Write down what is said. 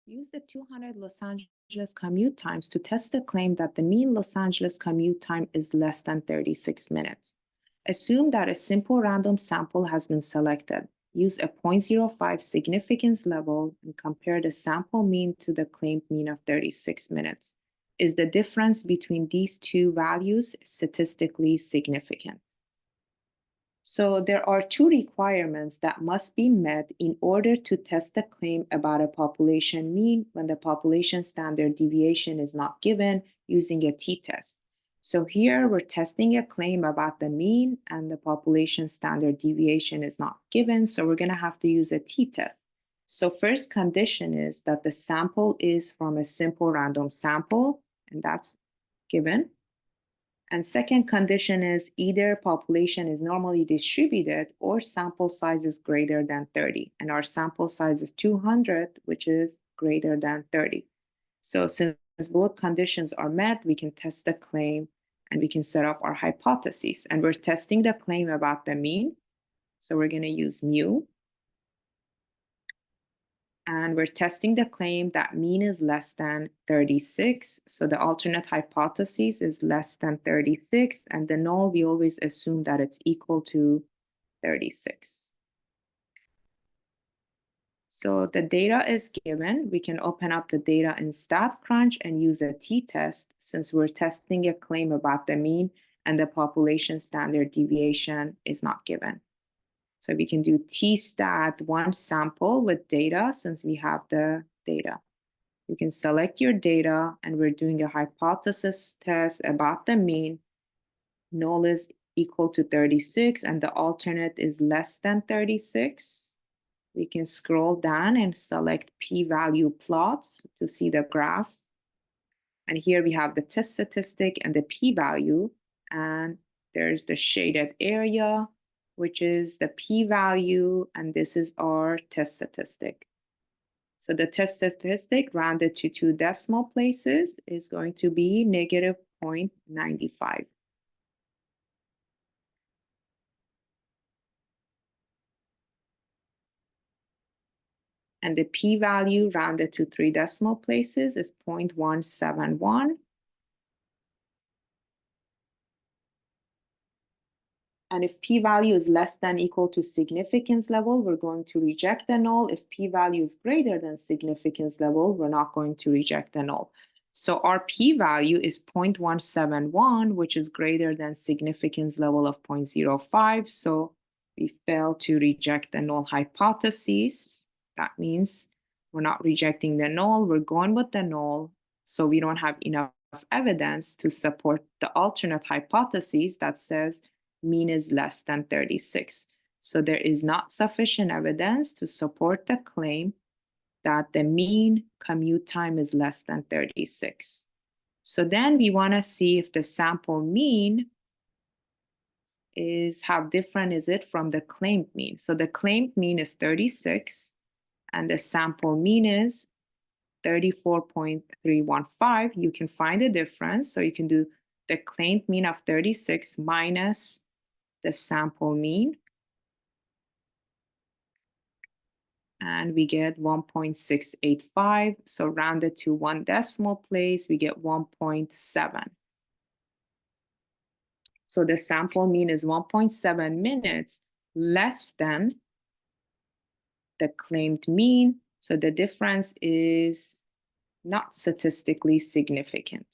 Use the 200 Los Angeles commute times to test the claim that the mean Los Angeles commute time is less than 36 minutes. Assume that a simple random sample has been selected. Use a 0.05 significance level and compare the sample mean to the claimed mean of 36 minutes. Is the difference between these two values statistically significant? So there are two requirements that must be met in order to test the claim about a population mean when the population standard deviation is not given using a t-test. So here we're testing a claim about the mean and the population standard deviation is not given, so we're going to have to use a t-test. So first condition is that the sample is from a simple random sample, and that's given. And second condition is either population is normally distributed or sample size is greater than 30. And our sample size is 200, which is greater than 30. So since both conditions are met, we can test the claim and we can set up our hypotheses. And we're testing the claim about the mean. So we're going to use mu. And we're testing the claim that mean is less than 36. So the alternate hypothesis is less than 36, and the null, we always assume that it's equal to 36. So the data is given. We can open up the data in StatCrunch and use a t-test since we're testing a claim about the mean and the population standard deviation is not given. So we can do t-stat one sample with data since we have the data. You can select your data and we're doing a hypothesis test about the mean. Null is equal to 36 and the alternate is less than 36. We can scroll down and select p-value plots to see the graph. And here we have the test statistic and the p-value. And there's the shaded area, which is the p-value, and this is our test statistic. So the test statistic rounded to 2 decimal places is going to be negative 0.95. And the p-value rounded to 3 decimal places is 0.171. And if p-value is less than equal to significance level, we're going to reject the null. If p-value is greater than significance level, we're not going to reject the null. So our p-value is 0.171, which is greater than significance level of 0.05. So we fail to reject the null hypothesis. That means we're not rejecting the null, we're going with the null. So we don't have enough evidence to support the alternate hypothesis that says mean is less than 36. So there is not sufficient evidence to support the claim that the mean commute time is less than 36. So then we want to see if the sample mean is how different is it from the claimed mean. So the claimed mean is 36 and the sample mean is 34.315. You can find the difference. So you can do the claimed mean of 36 minus the sample mean, and we get 1.685. So rounded to 1 decimal place, we get 1.7. So the sample mean is 1.7 minutes less than the claimed mean. So the difference is not statistically significant.